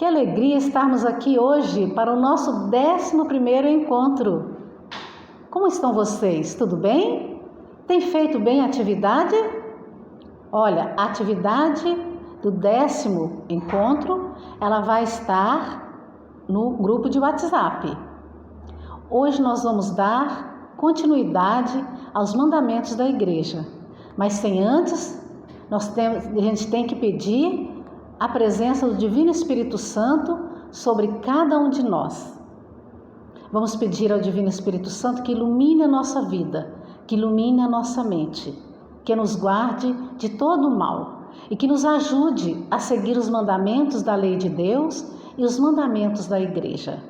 Que alegria estarmos aqui hoje para o nosso 11º encontro. Como estão vocês? Tudo bem? Tem feito bem a atividade? Olha, a atividade do 10º encontro, ela vai estar no grupo de WhatsApp. Hoje nós vamos dar continuidade aos mandamentos da igreja, mas sem antes, a gente tem que pedir a presença do Divino Espírito Santo sobre cada um de nós. Vamos pedir ao Divino Espírito Santo que ilumine a nossa vida, que ilumine a nossa mente, que nos guarde de todo o mal e que nos ajude a seguir os mandamentos da lei de Deus e os mandamentos da igreja.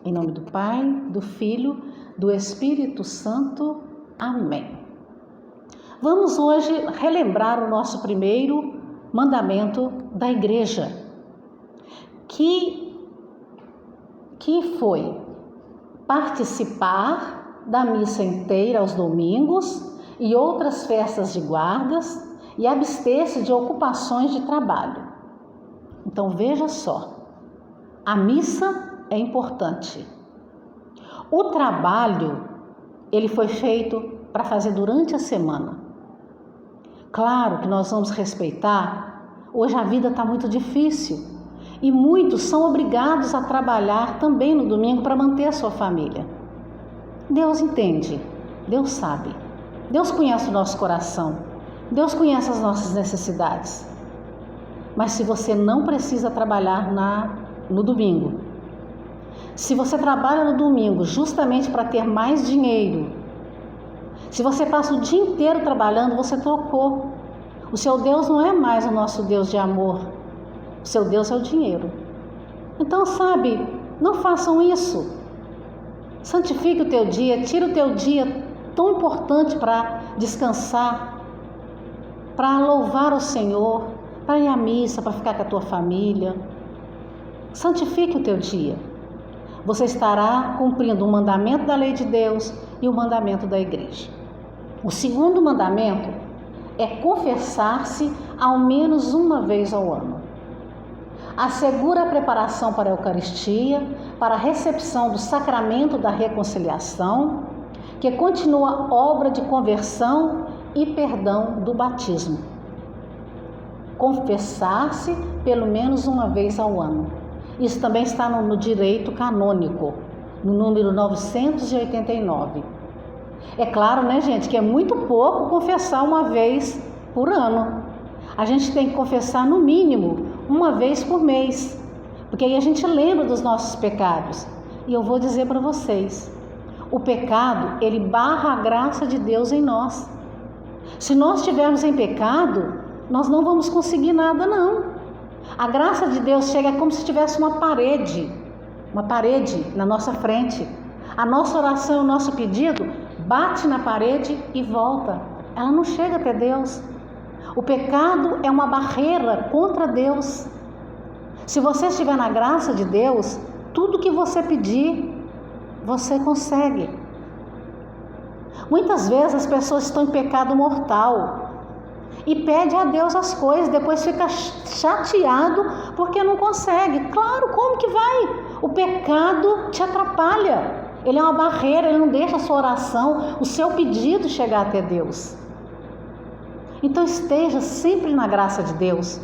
Em nome do Pai, do Filho, do Espírito Santo. Amém. Vamos hoje relembrar o nosso primeiro mandamento da igreja, que foi participar da missa inteira aos domingos e outras festas de guardas e abster-se de ocupações de trabalho. Então veja só, a missa é importante. O trabalho, ele foi feito para fazer durante a semana. Claro que nós vamos respeitar, hoje a vida está muito difícil e muitos são obrigados a trabalhar também no domingo para manter a sua família. Deus entende, Deus sabe, Deus conhece o nosso coração, Deus conhece as nossas necessidades. Mas se você não precisa trabalhar no domingo, se você trabalha no domingo justamente para ter mais dinheiro, se você passa o dia inteiro trabalhando, você trocou. O seu Deus não é mais o nosso Deus de amor. O seu Deus é o dinheiro. Então, sabe, não façam isso. Santifique o teu dia, tira o teu dia tão importante para descansar, para louvar o Senhor, para ir à missa, para ficar com a tua família. Santifique o teu dia. Você estará cumprindo o mandamento da lei de Deus e o mandamento da igreja. O segundo mandamento é confessar-se ao menos uma vez ao ano. Assegura a preparação para a Eucaristia, para a recepção do sacramento da reconciliação, que continua a obra de conversão e perdão do batismo. Confessar-se pelo menos uma vez ao ano. Isso também está no direito canônico, no número 989. É claro, né, gente, que é muito pouco confessar uma vez por ano. A gente tem que confessar no mínimo uma vez por mês, porque aí a gente lembra dos nossos pecados. E eu vou dizer para vocês, o pecado, ele barra a graça de Deus em nós. Se nós estivermos em pecado, nós não vamos conseguir nada, não. A graça de Deus chega como se tivesse uma parede na nossa frente. A nossa oração, o nosso pedido, bate na parede e volta. Ela não chega até Deus. O pecado é uma barreira contra Deus. Se você estiver na graça de Deus, tudo que você pedir, você consegue. Muitas vezes as pessoas estão em pecado mortal e pede a Deus as coisas, depois fica chateado porque não consegue. Claro, como que vai? O pecado te atrapalha. Ele é uma barreira, ele não deixa a sua oração, o seu pedido chegar até Deus. Então esteja sempre na graça de Deus.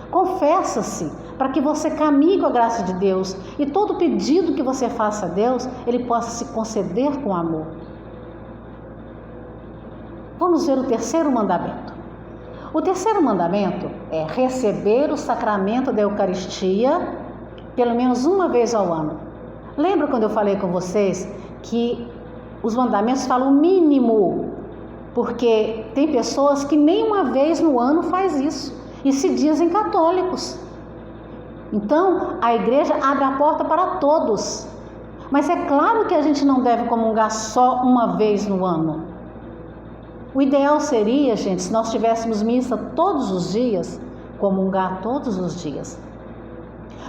Confessa-se para que você caminhe com a graça de Deus e todo pedido que você faça a Deus, Ele possa se conceder com amor. Vamos ver o terceiro mandamento. O terceiro mandamento é receber o sacramento da Eucaristia pelo menos uma vez ao ano. Lembra quando eu falei com vocês que os mandamentos falam o mínimo, porque tem pessoas que nem uma vez no ano faz isso e se dizem católicos. Então a igreja abre a porta para todos, mas é claro que a gente não deve comungar só uma vez no ano. O ideal seria, gente, se nós tivéssemos missa todos os dias, comungar todos os dias.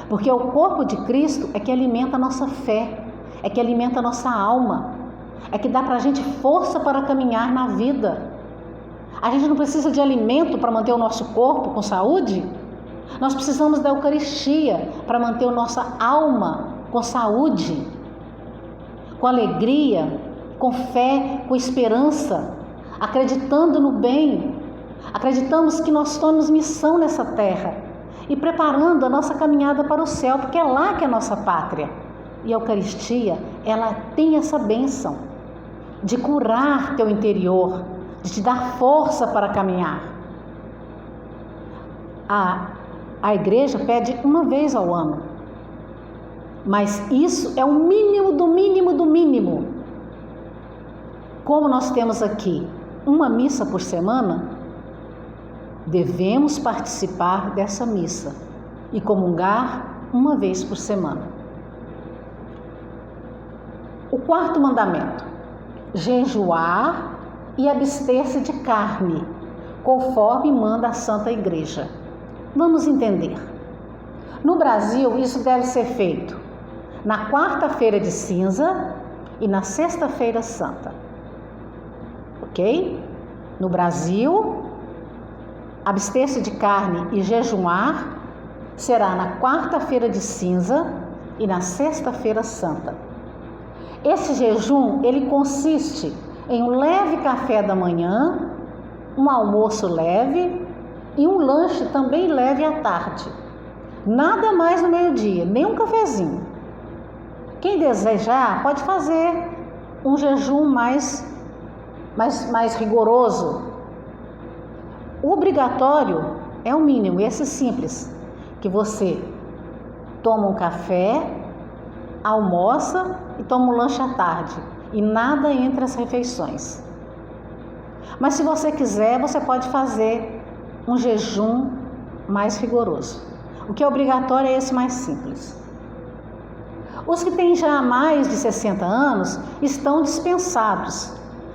Porque o corpo de Cristo é que alimenta a nossa fé, é que alimenta a nossa alma, é que dá para a gente força para caminhar na vida. A gente não precisa de alimento para manter o nosso corpo com saúde? Nós precisamos da Eucaristia para manter a nossa alma com saúde, com alegria, com fé, com esperança, acreditando no bem. Acreditamos que nós temos missão nessa terra e preparando a nossa caminhada para o céu, porque é lá que é a nossa pátria. E a Eucaristia, ela tem essa bênção de curar teu interior, de te dar força para caminhar. A igreja pede uma vez ao ano, mas isso é o mínimo do mínimo do mínimo. Como nós temos aqui uma missa por semana, devemos participar dessa missa e comungar uma vez por semana. O quarto mandamento: jejuar e abster-se de carne, conforme manda a Santa Igreja. Vamos entender. No Brasil, isso deve ser feito na quarta-feira de cinza e na sexta-feira santa. Ok? No Brasil, abster-se de carne e jejuar será na quarta-feira de cinza e na sexta-feira santa. Esse jejum, ele consiste em um leve café da manhã, um almoço leve e um lanche também leve à tarde. Nada mais no meio-dia, nem um cafezinho. Quem desejar pode fazer um jejum mais rigoroso. O obrigatório é o mínimo, esse simples, que você toma um café, almoça e toma um lanche à tarde, e nada entre as refeições. Mas se você quiser, você pode fazer um jejum mais rigoroso. O que é obrigatório é esse mais simples. Os que têm já mais de 60 anos estão dispensados,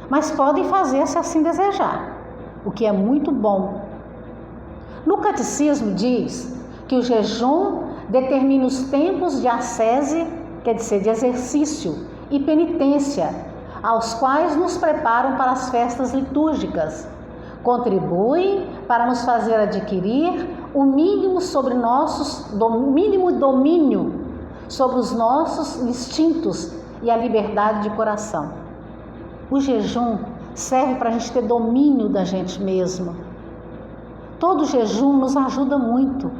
mas podem fazer se assim desejar, o que é muito bom. No Catecismo diz que o jejum determina os tempos de ascese, quer dizer, de exercício e penitência, aos quais nos preparam para as festas litúrgicas, contribuem para nos fazer adquirir o mínimo mínimo domínio sobre os nossos instintos e a liberdade de coração. O jejum serve para a gente ter domínio da gente mesmo. Todo jejum nos ajuda muito.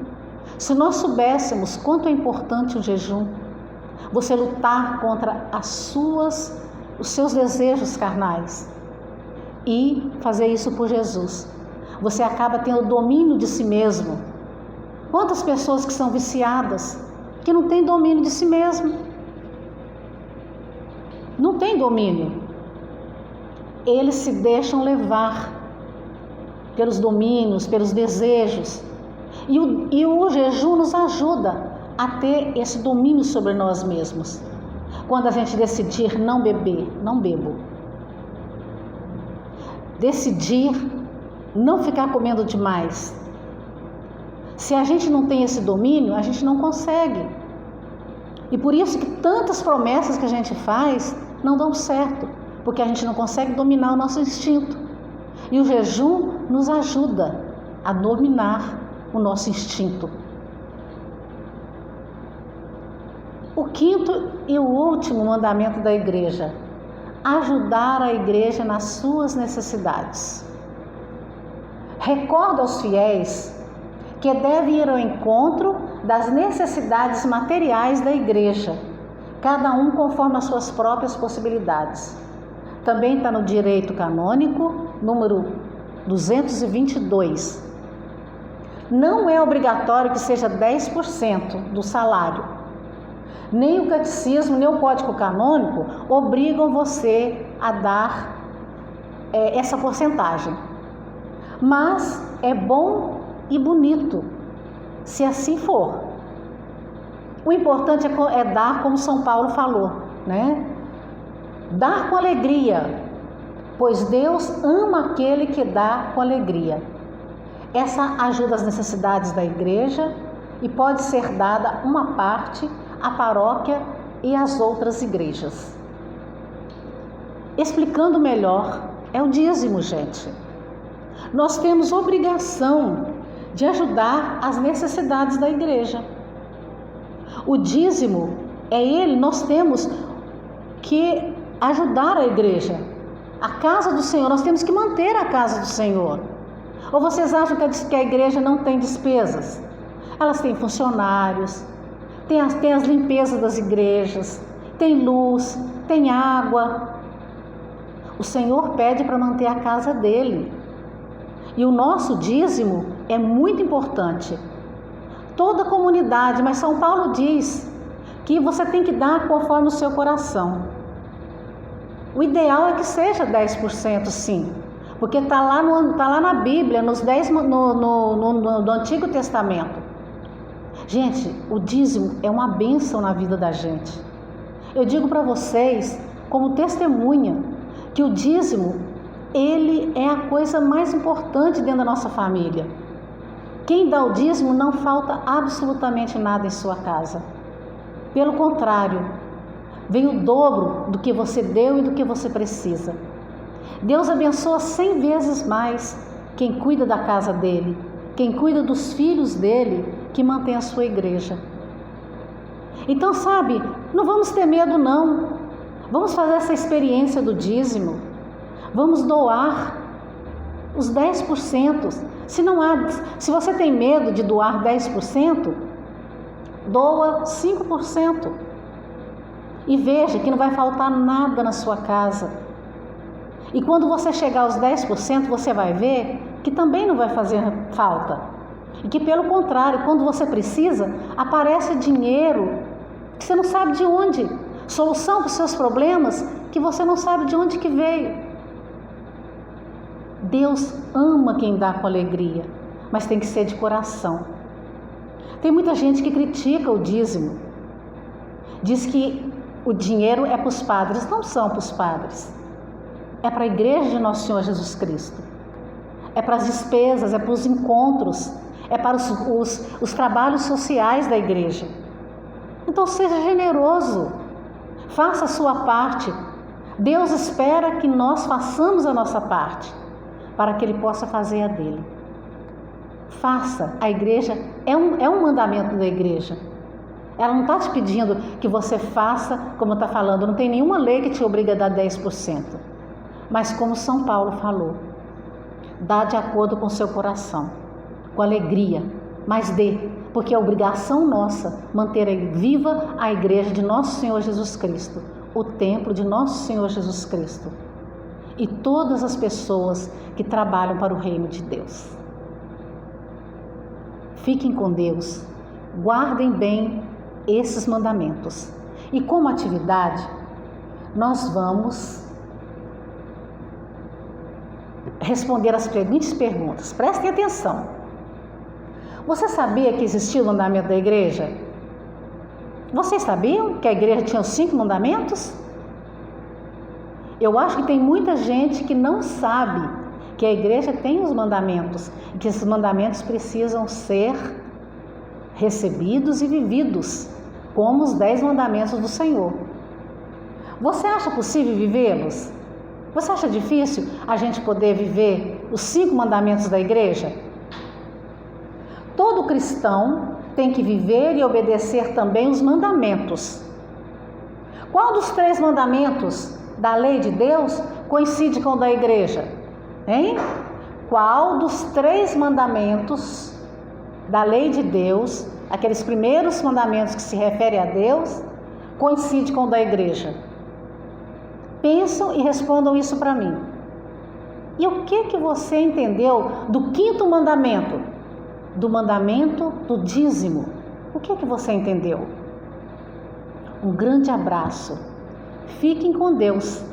Se nós soubéssemos quanto é importante o jejum, você lutar contra os seus desejos carnais e fazer isso por Jesus, você acaba tendo domínio de si mesmo. Quantas pessoas que são viciadas, que não têm domínio de si mesmo? Não tem domínio. Eles se deixam levar pelos domínios, pelos desejos. E o jejum nos ajuda a ter esse domínio sobre nós mesmos. Quando a gente decidir não beber, não bebo. Decidir não ficar comendo demais. Se a gente não tem esse domínio, a gente não consegue. E por isso que tantas promessas que a gente faz não dão certo, porque a gente não consegue dominar o nosso instinto. E o jejum nos ajuda a dominar o nosso instinto. O quinto e o último mandamento da igreja: ajudar a igreja nas suas necessidades. Recorda aos fiéis que devem ir ao encontro das necessidades materiais da igreja, cada um conforme as suas próprias possibilidades. Também está no direito canônico, número 222. Não é obrigatório que seja 10% do salário. Nem o catecismo, nem o código canônico obrigam você a dar essa porcentagem. Mas é bom e bonito, se assim for. O importante é dar, como São Paulo falou, né? Dar com alegria, pois Deus ama aquele que dá com alegria. Essa ajuda as necessidades da igreja e pode ser dada uma parte à paróquia e às outras igrejas. Explicando melhor, é o dízimo, gente. Nós temos obrigação de ajudar as necessidades da igreja. O dízimo nós temos que ajudar a igreja, a casa do Senhor, nós temos que manter a casa do Senhor. Ou vocês acham que a igreja não tem despesas? Elas têm funcionários, tem as limpezas das igrejas, tem luz, tem água. O Senhor pede para manter a casa dele. E o nosso dízimo é muito importante. Toda a comunidade, mas São Paulo diz que você tem que dar conforme o seu coração. O ideal é que seja 10%, sim, porque está lá na Bíblia, no Antigo Testamento. Gente, o dízimo é uma bênção na vida da gente. Eu digo para vocês, como testemunha, que o dízimo, ele é a coisa mais importante dentro da nossa família. Quem dá o dízimo não falta absolutamente nada em sua casa. Pelo contrário, vem o dobro do que você deu e do que você precisa. Deus abençoa 100 vezes mais quem cuida da casa dele, quem cuida dos filhos dele, que mantém a sua igreja. Então, sabe, não vamos ter medo não. Vamos fazer essa experiência do dízimo. Vamos doar os 10%. Se você tem medo de doar 10%, doa 5%. E veja que não vai faltar nada na sua casa. E quando você chegar aos 10%, você vai ver que também não vai fazer falta. E que, pelo contrário, quando você precisa, aparece dinheiro que você não sabe de onde. Solução para os seus problemas que você não sabe de onde que veio. Deus ama quem dá com alegria, mas tem que ser de coração. Tem muita gente que critica o dízimo. Diz que o dinheiro é para os padres. Não são para os padres. É para a igreja de Nosso Senhor Jesus Cristo. É para as despesas, é para os encontros, é para os trabalhos sociais da igreja. Então seja generoso, faça a sua parte. Deus espera que nós façamos a nossa parte, para que Ele possa fazer a dele. Faça, a igreja é um mandamento da igreja. Ela não está te pedindo que você faça, como está falando, não tem nenhuma lei que te obriga a dar 10%. Mas como São Paulo falou, dá de acordo com o seu coração, com alegria, mas dê, porque é obrigação nossa manter viva a igreja de Nosso Senhor Jesus Cristo, o templo de Nosso Senhor Jesus Cristo, e todas as pessoas que trabalham para o reino de Deus. Fiquem com Deus, guardem bem esses mandamentos. E como atividade, nós vamos responder as seguintes perguntas. Prestem atenção. Você sabia que existia o mandamento da igreja? Vocês sabiam que a igreja tinha os 5 mandamentos? Eu acho que tem muita gente que não sabe que a igreja tem os mandamentos e que esses mandamentos precisam ser recebidos e vividos, como os 10 mandamentos do Senhor. Você acha possível vivê-los? Você acha difícil a gente poder viver os 5 mandamentos da igreja? Todo cristão tem que viver e obedecer também os mandamentos. Qual dos 3 mandamentos da lei de Deus coincide com o da igreja? Hein? Qual dos 3 mandamentos da lei de Deus, aqueles primeiros mandamentos que se referem a Deus, coincide com o da igreja? Pensam e respondam isso para mim. E o que você entendeu do 5º mandamento? Do mandamento do dízimo. O que você entendeu? Um grande abraço. Fiquem com Deus.